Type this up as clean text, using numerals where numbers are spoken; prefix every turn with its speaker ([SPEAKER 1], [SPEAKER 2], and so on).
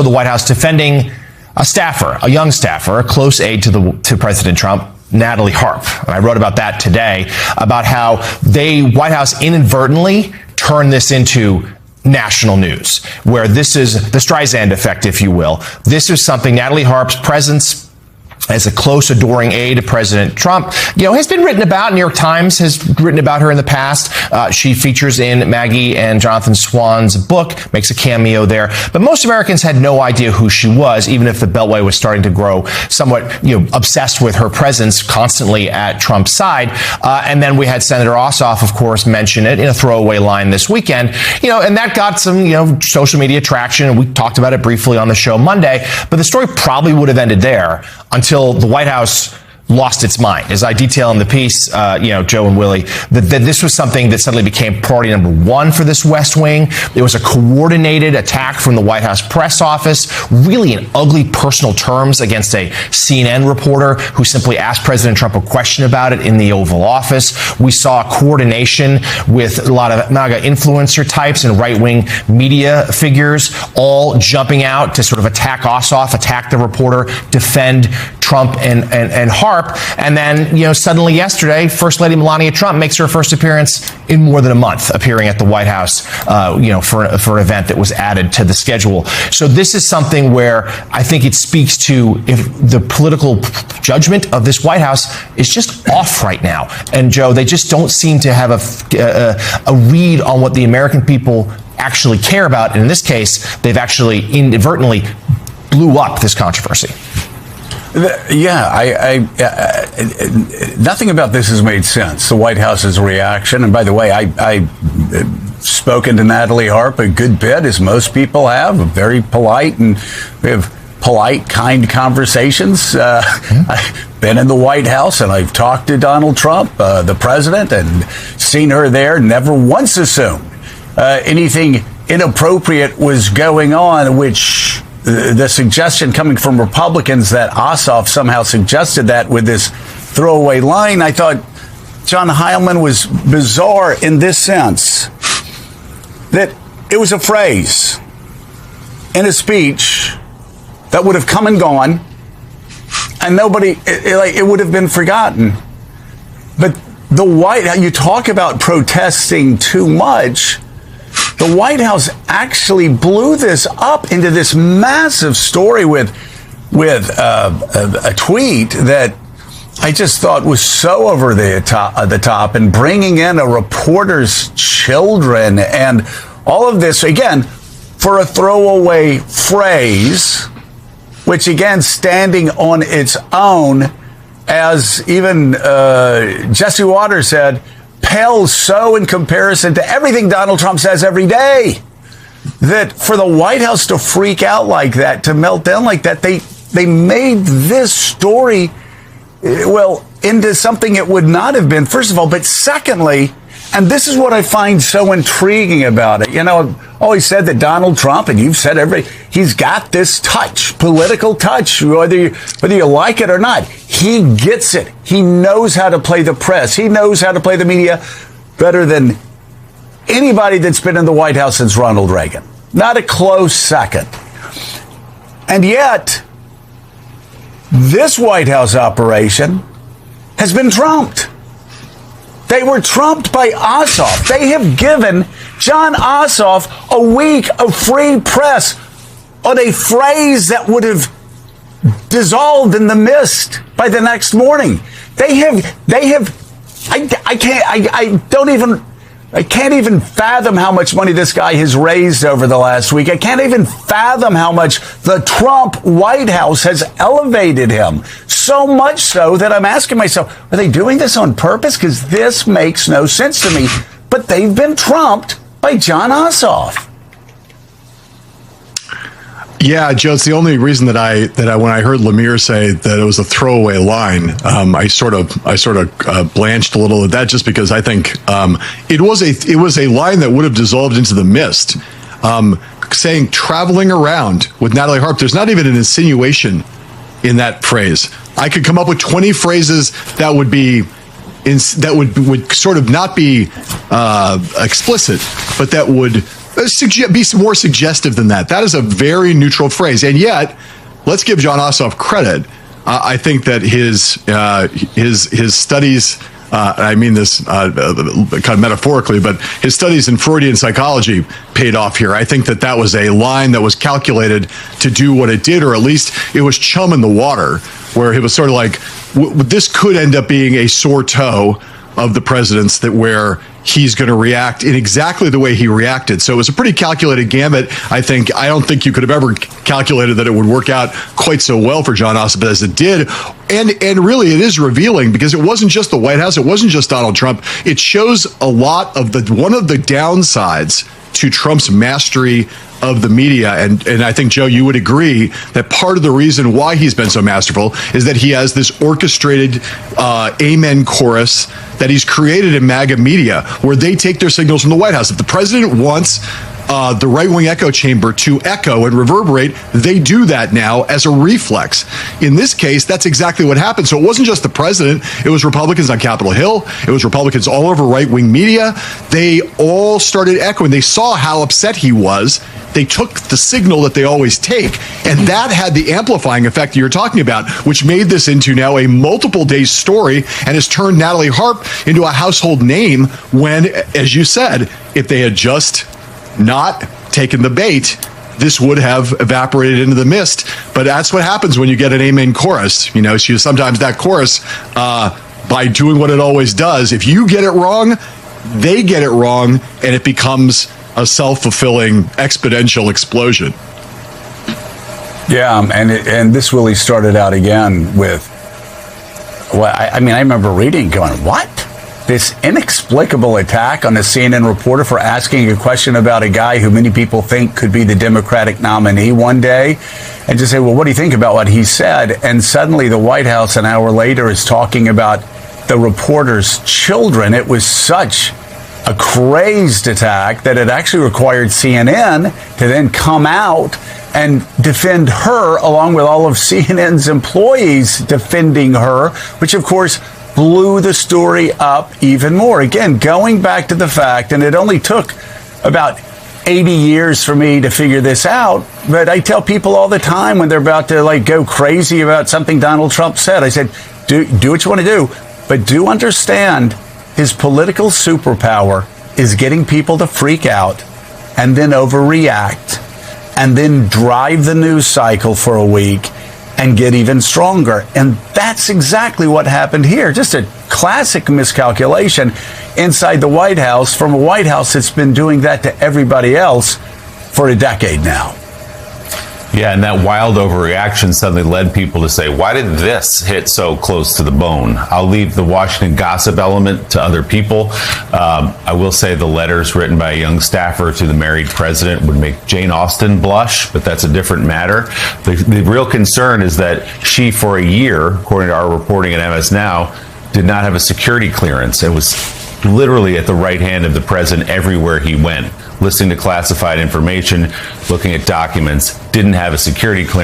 [SPEAKER 1] the White House defending a staffer, a young staffer, a close aide to President Trump, Natalie Harp. And I wrote about that today, about how White House inadvertently turned this into national news, where this is the Streisand effect, if you will. This is something, Natalie Harp's presence as a close, adoring aide to President Trump, has been written about. New York Times has written about her in the past. She features in Maggie and Jonathan Swan's book, makes a cameo there. But most Americans had no idea who she was, even if the Beltway was starting to grow somewhat, obsessed with her presence constantly at Trump's side. And then we had Senator Ossoff, of course, mention it in a throwaway line this weekend, and that got some, social media traction. And we talked about it briefly on the show Monday. But the story probably would have ended there until the White House lost its mind. As I detail in the piece, Joe and Willie, that this was something that suddenly became priority number one for this West Wing. It was a coordinated attack from the White House press office, really in ugly personal terms against a CNN reporter who simply asked President Trump a question about it in the Oval Office. We saw coordination with a lot of MAGA influencer types and right-wing media figures all jumping out to sort of attack Ossoff, attack the reporter, defend Trump and Harp. And then, suddenly yesterday, First Lady Melania Trump makes her first appearance in more than a month, appearing at the White House, for an event that was added to the schedule. So this is something where I think it speaks to if the political judgment of this White House is just off right now. And Joe, they just don't seem to have a read on what the American people actually care about. And in this case, they've actually inadvertently blew up this controversy.
[SPEAKER 2] Yeah, nothing about this has made sense. The White House's reaction, and by the way, I've spoken to Natalie Harp a good bit, as most people have, very polite, and we have polite, kind conversations. I've been in the White House, and I've talked to Donald Trump, the president, and seen her there, never once assumed anything inappropriate was going on, which the suggestion coming from Republicans that Ossoff somehow suggested that with this throwaway line, I thought John Heilman was bizarre in this sense, that it was a phrase in a speech that would have come and gone, and it would have been forgotten. But you talk about protesting too much. The White House actually blew this up into this massive story with a tweet that I just thought was so over the top, and bringing in a reporter's children and all of this, again, for a throwaway phrase, which again, standing on its own, as even Jesse Waters said, pales so in comparison to everything Donald Trump says every day, that for the White House to freak out like that, to melt down like that, they made this story, into something it would not have been, first of all, but secondly, and this is what I find so intriguing about it. I've always said that Donald Trump, and you've said he's got this touch, political touch, whether you like it or not. He gets it. He knows how to play the press. He knows how to play the media better than anybody that's been in the White House since Ronald Reagan. Not a close second. And yet, this White House operation has been trumped. They were trumped by Ossoff. They have given John Ossoff a week of free press on a phrase that would have dissolved in the mist by the next morning. I can't even fathom how much money this guy has raised over the last week. I can't even fathom how much the Trump White House has elevated him. So much so that I'm asking myself, are they doing this on purpose? Because this makes no sense to me. But they've been trumped by John Ossoff.
[SPEAKER 3] Yeah, Joe, it's the only reason that I when I heard Lemire say that it was a throwaway line, I sort of blanched a little at that, just because I think it was a line that would have dissolved into the mist. Saying traveling around with Natalie Harp, there's not even an insinuation in that phrase. I could come up with 20 phrases that would be would sort of not be explicit, but that would be more suggestive than that. That is a very neutral phrase. And yet, let's give John Ossoff credit. I think that his studies, I mean this kind of metaphorically, but his studies in Freudian psychology paid off here. I think that was a line that was calculated to do what it did, or at least it was chum in the water, where it was sort of like, this could end up being a sore toe of the president's, that where he's going to react in exactly the way he reacted. So it was a pretty calculated gambit. I don't think you could have ever calculated that it would work out quite so well for John Ossoff as it did. And really, it is revealing, because it wasn't just the White House. It wasn't just Donald Trump. It shows a lot of one of the downsides to Trump's mastery of the media. And I think, Joe, you would agree that part of the reason why he's been so masterful is that he has this orchestrated amen chorus that he's created in MAGA media, where they take their signals from the White House. If the president wants the right-wing echo chamber to echo and reverberate, they do that now as a reflex. In this case, that's exactly what happened. So it wasn't just the president. It was Republicans on Capitol Hill. It was Republicans all over right-wing media. They all started echoing. They saw how upset he was. They took the signal that they always take, and that had the amplifying effect you're talking about, which made this into now a multiple-day story and has turned Natalie Harp into a household name when, as you said, if they had just not taken the bait, this would have evaporated into the mist. But that's what happens when you get an amen chorus. You know, sometimes that chorus, by doing what it always does, if you get it wrong, they get it wrong, and it becomes a self-fulfilling exponential explosion.
[SPEAKER 2] Yeah, and this really started out again with, well, I mean, I remember reading, going, what? This inexplicable attack on a CNN reporter for asking a question about a guy who many people think could be the Democratic nominee one day, and just say, well, what do you think about what he said? And suddenly the White House an hour later is talking about the reporter's children. It was such a crazed attack that it actually required CNN to then come out and defend her, along with all of CNN's employees defending her, which of course blew the story up even more. Again, going back to the fact, and it only took about 80 years for me to figure this out, but I tell people all the time when they're about to go crazy about something Donald Trump said, I said, do what you want to do, but do understand his political superpower is getting people to freak out and then overreact and then drive the news cycle for a week and get even stronger. And that's exactly what happened here. Just a classic miscalculation inside the White House, from a White House that's been doing that to everybody else for a decade now.
[SPEAKER 4] Yeah, and that wild overreaction suddenly led people to say, why did this hit so close to the bone? I'll leave the Washington gossip element to other people. I will say the letters written by a young staffer to the married president would make Jane Austen blush, but that's a different matter. The real concern is that she, for a year, according to our reporting at MS Now, did not have a security clearance. It was literally at the right hand of the president everywhere he went, listening to classified information, looking at documents, didn't have a security clearance.